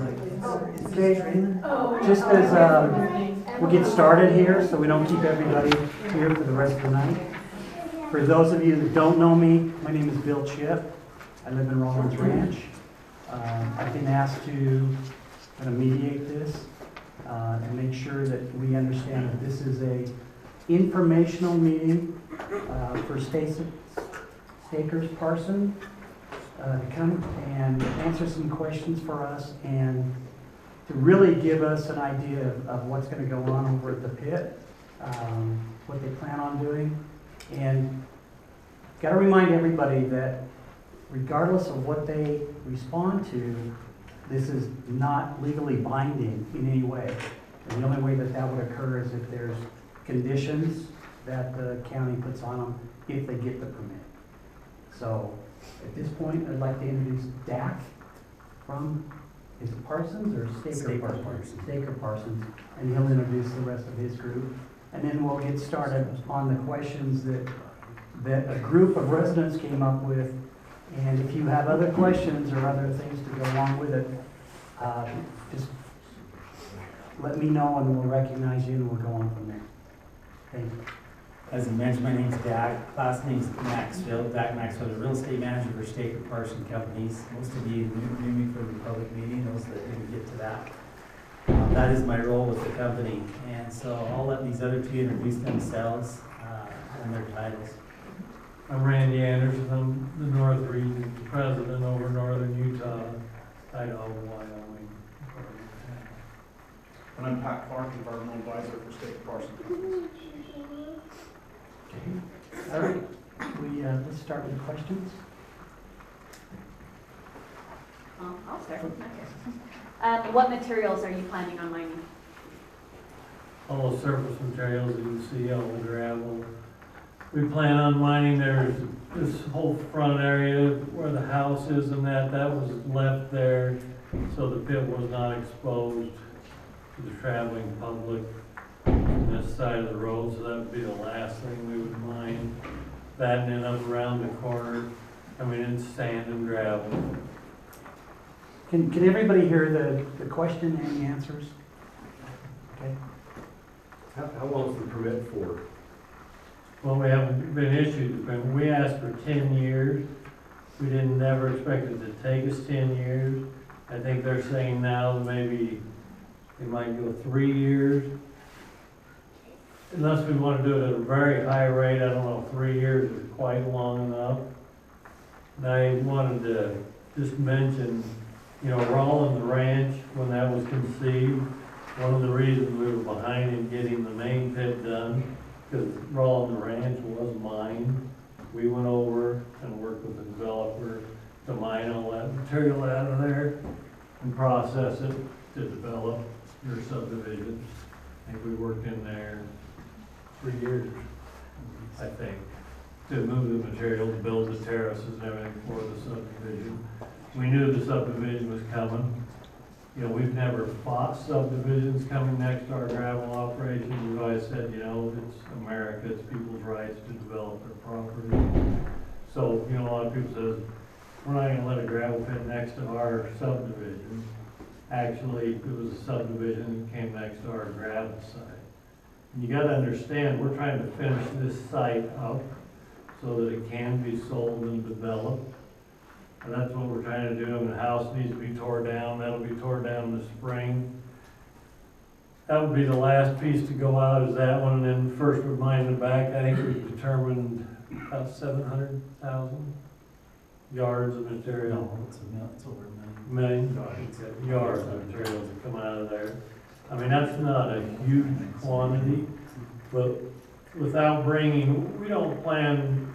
Okay, just as we'll get started here, so we don't keep everybody here for the rest of the night. For those of you that don't know me, my name is Bill Chip. I live in Rollins Ranch. I've been asked to kind of mediate this and make sure that we understand that this is a informational meeting for Staker Parsons to come and answer some questions for us and to really give us an idea of what's going to go on over at the pit, what they plan on doing. And got to remind everybody that regardless of what they respond to, this is not legally binding in any way. And the only way that that would occur is if there's conditions that the county puts on them if they get the permit. So at this point, I'd like to introduce Dak from, is it Parsons or Staker Parsons? Staker Parsons, and he'll introduce the rest of his group. And then we'll get started on the questions that a group of residents came up with. And if you have other questions or other things to go along with it, just let me know and we'll recognize you and we'll go on from there. Thank you. As I mentioned, my name's Dak. Last name's Maxwell. Dak Maxwell, the real estate manager for Staker Parsons Companies. Most of you knew me from the public meeting, those that didn't get to that. That is my role with the company. And so I'll let these other two introduce themselves and their titles. I'm Randy Anderson. I'm the North Region President over Northern Utah, Idaho, Wyoming. And I'm Pat Clark, Environmental Advisor for Staker Parsons. Okay. All right. Let's start with the questions. I'll start. Okay. What materials are you planning on mining? All the surface materials you can see, all the gravel. We plan on mining. There's this whole front area where the house is and that was left there so the pit was not exposed to the traveling public on this side of the road, so that would be the last thing we would mine. That and then up around the corner, it's sand and gravel. Can everybody hear the question and the answers? Okay. How long is the permit for? Well, we haven't been issued, but we asked for 10 years. We didn't never expect it to take us 10 years. I think they're saying now maybe it might go 3 years. Unless we want to do it at a very high rate, I don't know, 3 years is quite long enough. And I wanted to just mention, Rollins Ranch, when that was conceived, one of the reasons we were behind in getting the main pit done, because Rollins Ranch was mined. We went over and worked with the developer to mine all that material out of there and process it to develop your subdivision. I think we worked in there 3 years, I think, to move the material, to build the terraces and everything for the subdivision. We knew the subdivision was coming. We've never fought subdivisions coming next to our gravel operations. We've always said, it's America, it's people's rights to develop their property. So, a lot of people says, we're not gonna let a gravel pit next to our subdivision. Actually, it was a subdivision that came next to our gravel site. And you gotta understand, we're trying to finish this site up so that it can be sold and developed. And that's what we're trying to do. And the house needs to be tore down. That'll be tore down in the spring. That would be the last piece to go out is that one. And then first we're mining the back. I think we've determined about 700,000 yards of material. No, it's over a million. Yards of materials that come out of there. That's not a huge quantity, but without bringing, we don't plan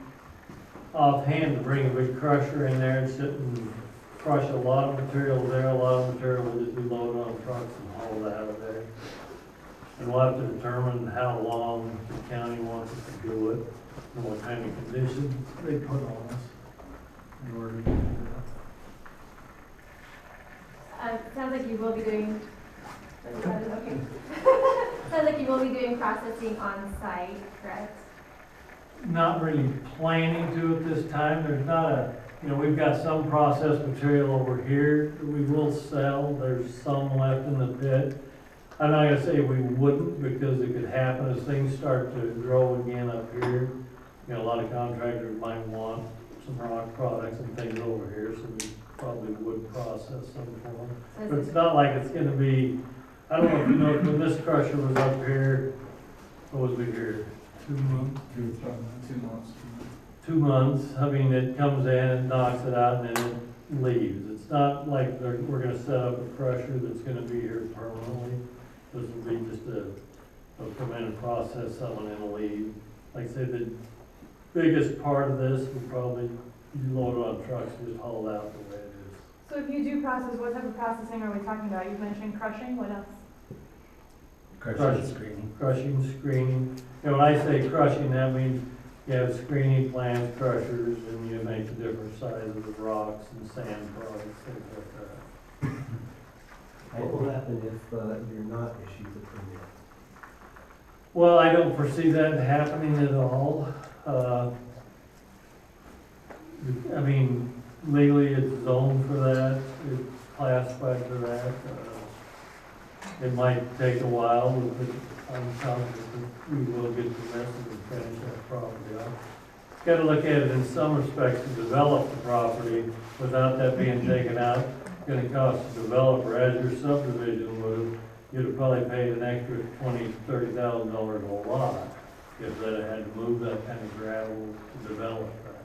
offhand to bring a big crusher in there and sit and crush a lot of material there. A lot of material will just be loaded on trucks and hauled out of there. And we'll have to determine how long the county wants us to do it and what kind of conditions they put on us in order to do that. Sounds like you will be doing. Okay. Sounds like you will be doing processing on site, correct? Not really planning to at this time. There's not You know, we've got some processed material over here that we will sell, there's some left in the pit. I'm not gonna say we wouldn't, because it could happen as things start to grow again up here. You know, a lot of contractors might want some rock products and things over here, so we probably would process some for them. So But is it's it- not like it's gonna be, I don't know if you know, when this crusher was up here, what was we here? 2 months? 2 months. 2 months, I mean, it comes in and knocks it out and then it leaves. It's not like we're gonna set up a crusher that's gonna be here permanently. This will be just a come in and process someone and leave. Like I said, the biggest part of this would probably be loaded on trucks, just hauled out the way it is. So if you do process, what type of processing are we talking about? You mentioned crushing, what else? Crushing, screening. Crushing, screening. You know, when I say crushing, that means you have screening plants, crushers, and you make the different sizes of rocks and sand products, things like that. What will happen if you're not issued the permit? Well, I don't foresee that happening at all. I mean, legally it's zoned for that, it's classified for that. It might take a while, but I'm confident that we will get the message and finish that property off. Got to look at it in some respects to develop the property without that being taken out. It's gonna cost the developer, as your subdivision would, you'd have probably paid an extra $20,000-$30,000 a lot if they had to move that kind of gravel to develop that.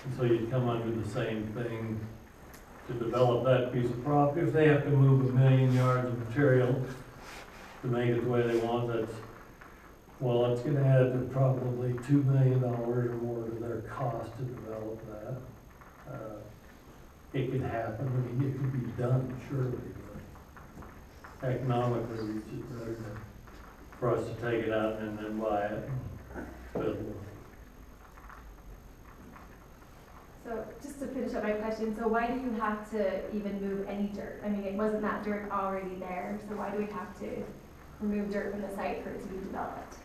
And so you'd come under the same thing to develop that piece of property. If they have to move 1 million yards of material to make it the way they want, well, it's gonna add to probably $2 million or more to their cost to develop that. It could happen, I mean, it could be done, surely, but economically, it's just better for us to take it out and then buy it, build it. So just to finish up my question, so why do you have to even move any dirt? I mean, it wasn't that dirt already there, so why do we have to remove dirt from the site for it to be developed?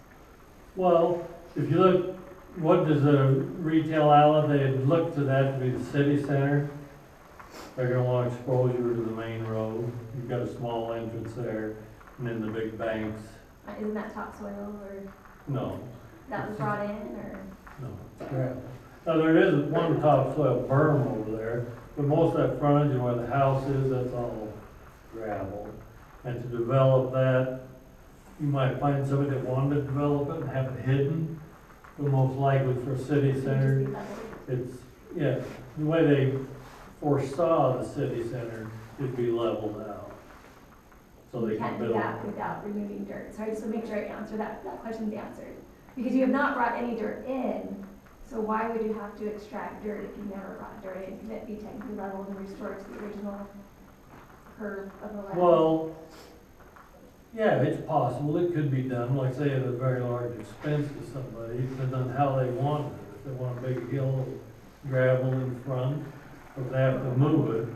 Well, if you look, what does a retail outlet, they look to that to be the city center. They're gonna want exposure to the main road. You've got a small entrance there, and then the big banks. Isn't that topsoil or No, that was brought in or? no, it's gravel. Now, there is one topsoil berm over there, but most of that frontage and where the house is, that's all gravel. And to develop that, you might find somebody that wanted to develop it and have it hidden, but most likely for city center, it's, yeah, the way they foresaw the city center, it'd be leveled out. So they You can can't do build. that without removing dirt. So I just want to make sure I answer that question's answered. Because you have not brought any dirt in, so why would you have to extract dirt if you never brought dirt in? Can it be technically leveled and restored to the original curve of the land? Well, yeah, it's possible, it could be done, like say at a very large expense to somebody, depending on how they want it. If they want a big hill of gravel in front, or if they have to move it,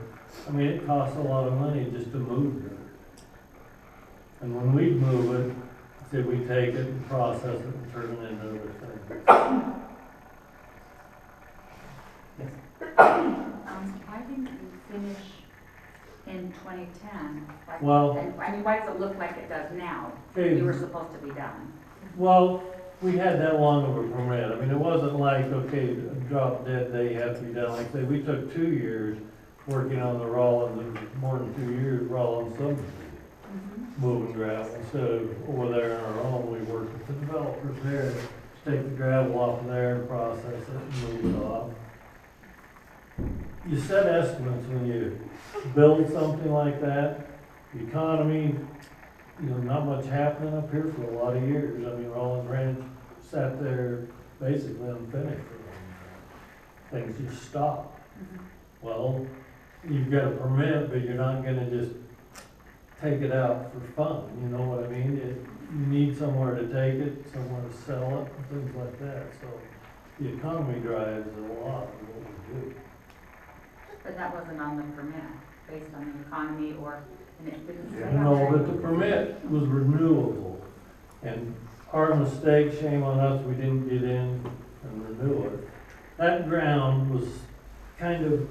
I mean, it costs a lot of money just to move dirt. And when we move it, say we take it and process it and turn it into other things. Why didn't you finish in 2010? Well- I mean, why does it look like it does now? Okay. You were supposed to be done. Well, we had that long of a permit. I mean, it wasn't like, okay, drop dead, they have to be done. Like, say, we took 2 years working on the Rollins, more than 2 years, Rollins subdivision, moving gravel. Instead of over there on our own, we worked with the developers there, to take the gravel off of there and process it and move it off. You set estimates when you build something like that. The economy, you know, not much happening up here for a lot of years. I mean, Rollins Ranch sat there basically unfinished for a long time. Things just stopped. Well, you've got a permit, but you're not gonna just take it out for fun, you know what I mean? You need somewhere to take it, somewhere to sell it, and things like that. So the economy drives a lot of what we do. But that wasn't on the permit, based on the economy or, and it didn't say on No, there. but the permit was renewable, and our mistake, shame on us, we didn't get in and renew it. That ground was kind of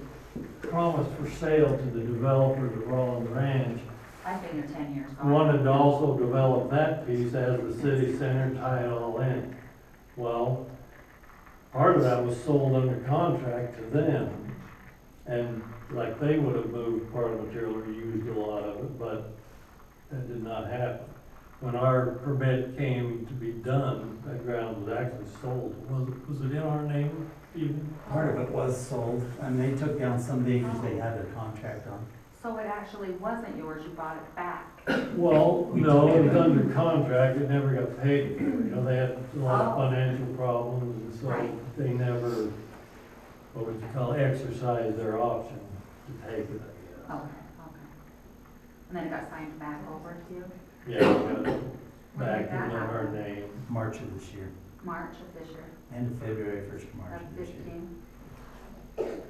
promised for sale to the developers of Rollins Ranch, I've been here 10 years. so I- wanted to also develop that piece as the city center, tie it all in. Well, part of that was sold under contract to them, and like they would have moved part of the material or used a lot of it, but that did not happen. When our permit came to be done, that ground was actually sold. Was it in our name even? Part of it was sold, and they took down some of the acres they had their contract on. So it actually wasn't yours, you bought it back. Well, no, it was under contract, it never got paid for. You know, they had a lot of Oh. financial problems, and so Right. they never, what would you call, exercised their option to take it, I guess. Okay, okay. And then it got signed back over to you, Yeah, we got it When back did that into our happen? name. March of this year, March of this year, end of February, 1st of March of of this year. 15.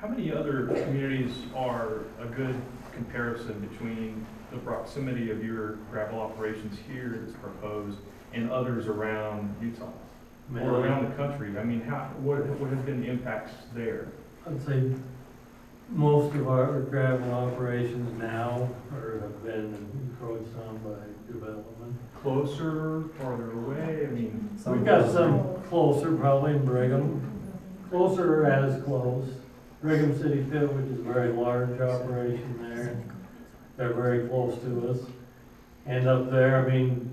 How many other communities are a good comparison between the proximity of your gravel operations here that's proposed and others around Utah or around the country? I mean, what have been the impacts there? I'd say most of our gravel operations now have been encroached on by development. Closer, farther away? I mean, We've got some closer, probably in Brigham, closer or as close. Brigham City Pit, which is a very large operation there, they're very close to us. And up there, I mean,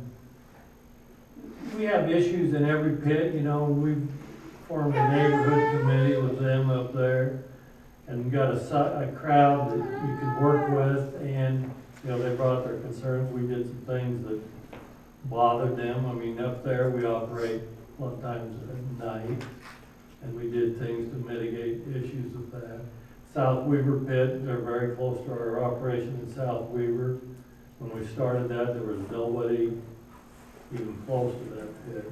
we have issues in every pit, you know, we've formed a neighborhood committee with them up there, and got a crowd that you could work with, and, you know, they brought their concerns, we did some things that bothered them. I mean, up there, we operate a lot of times at night, and we did things to mitigate issues with that. South Weaver Pit, they're very close to our operation in South Weaver. When we started that, there was nobody even close to that pit.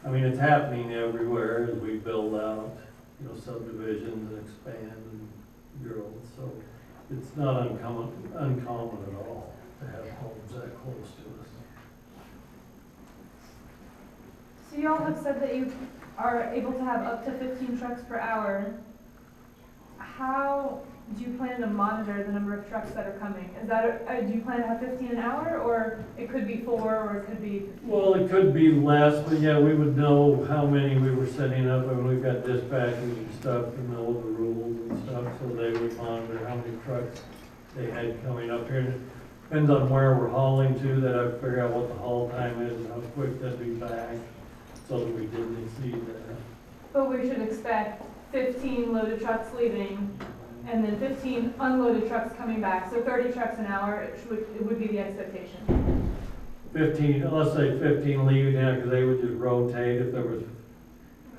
I mean, it's happening everywhere as we build out, you know, subdivisions and expand and grow. So it's not uncommon at all to have homes that close to us. So you all have said that you are able to have up to 15 trucks per hour. How do you plan to monitor the number of trucks that are coming? Is that, do you plan to have 15 an hour, or it could be 4, or it could be 15? Well, it could be less, but yeah, we would know how many we were setting up, and we've got dispatchers and stuff to know the rules and stuff, so they would monitor how many trucks they had coming up here. And it depends on where we're hauling to, that I figure out what the haul time is and how quick they'd be back, so that we didn't exceed that. But we should expect 15 loaded trucks leaving, and then 15 unloaded trucks coming back, so 30 trucks an hour, it would be the expectation. 15, let's say 15 leaving now, because they would just rotate. If there was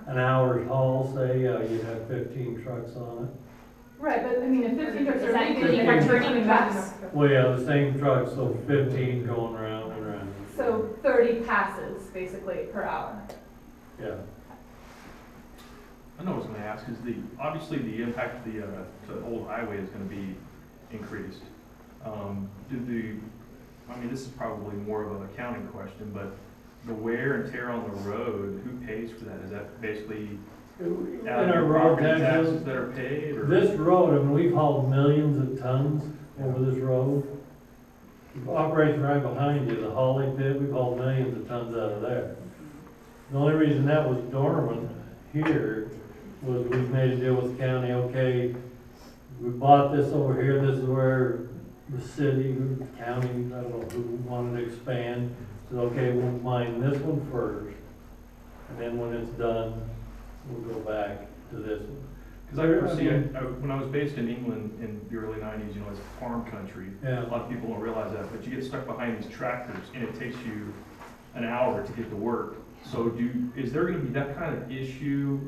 an hour's haul, say, you'd have 15 trucks on it. Right, but I mean, if 15 trucks Is are that leaving, including they're returning coming trucks? back. Well, yeah, the same trucks, so 15 going round and round. So 30 passes, basically, per hour. Yeah. I know what I was gonna ask, is obviously the impact to the old highway is gonna be increased. I mean, this is probably more of an accounting question, but the wear and tear on the road, who pays for that? Is that basically In out of our your road property taxes taxes, that are paid, or? this road, I mean, we've hauled millions of tons over this road. Operating right behind you, the hauling pit, we've hauled millions of tons out of there. The only reason that was dormant here was we made a deal with the county, okay, we bought this over here, this is where the city, the county, I don't know who wanted to expand, said, okay, we'll mine this one first, and then when it's done, we'll go back to this one. Because I remember seeing, when I was based in England in the early 90s, you know, it's farm country. Yeah. A lot of people don't realize that, but you get stuck behind these tractors and it takes you an hour to get to work. So is there gonna be that kind of issue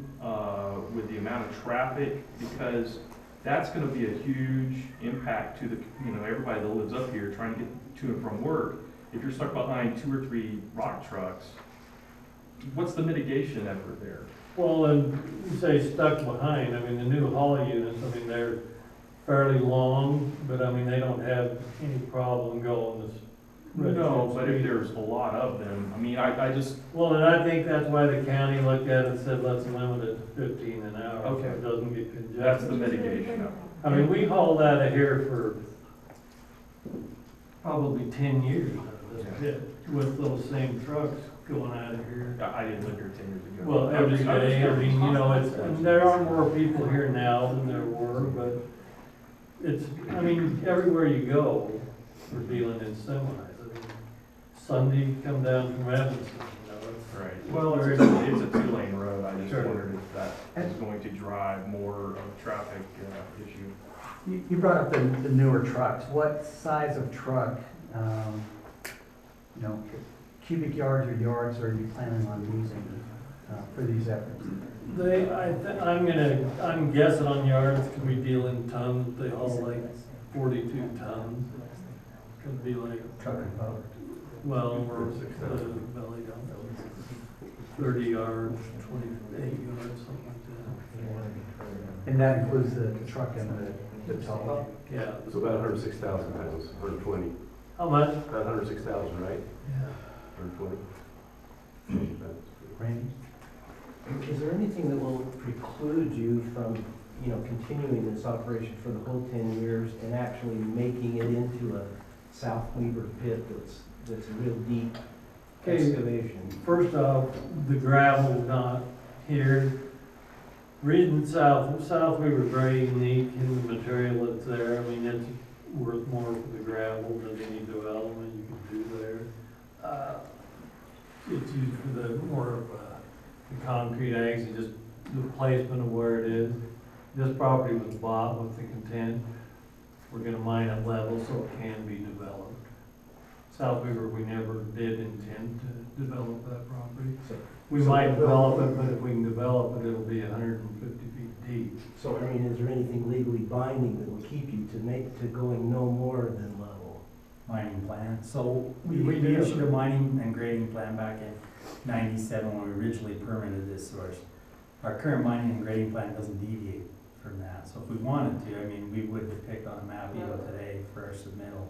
with the amount of traffic? Because that's gonna be a huge impact to the, you know, everybody that lives up here trying to get to and from work. If you're stuck behind 2 or 3 rock trucks, what's the mitigation effort there? Well, and you say stuck behind, I mean, the new haul units, I mean, they're fairly long, but I mean, they don't have any problem going as No, but if there's a lot of them, I mean, I just, Well, and I think that's why the county looked at it and said, let's limit it to 15 an hour, so Okay. it doesn't get congested. that's the mitigation of it. I mean, we hauled out of here for probably 10 years out of this pit with those same trucks going out of here. I didn't live here 10 years ago. Well, I'm every just- I'm just day, I curious. mean, you know, and there are more people here now than there were, but I mean, everywhere you go, we're dealing in semis. I mean, Sunday, come down from Evanston, you know, it's. Right, well, it's a two-lane road, I just Sure. wondered if that is going to drive more of a traffic issue. You brought up the newer trucks. What size of truck, you know, cubic yards or yards are you planning on using for these efforts? I'm guessing on yards, could we deal in tons, they haul like 42 tons. Could be like, Truck and power. well, or belly dump, 30 yards, 28 yards, something like And that includes the truck and the tow? that. Yeah. It's about 106,000 pounds, 120. How much? About 106,000, right? Yeah. 120. Randy? Is there anything that will preclude you from, you know, continuing this operation for the whole 10 years and actually making it into a South Weaver pit that's a real deep Okay. excavation? First off, the gravel's not here. Reading south we were very unique in the material that's there. I mean, it's worth more for the gravel than any development you can do there. It's used for the more of the concrete eggs and just the placement of where it is. This property was bought with the content, we're gonna mine at level so it can be developed. South Weaver, we never did intend to develop that property. So- We might develop it, but if we can develop it, it'll be 150 feet deep. So, I mean, is there anything legally binding that will keep you to going no more than level? Mining plan. So We we do. issued a mining and grading plan back in 97 when we originally permitted this source. Our current mining and grading plan doesn't deviate from that. So if we wanted to, I mean, we would pick on a map even today for our submittal,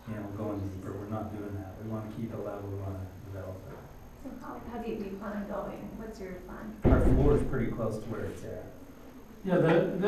you know, going deeper. We're not doing that. We want to keep it level, we want to develop it. So how deep do you plan on going? What's your plan? Our floor is pretty close to where it's at. Yeah, this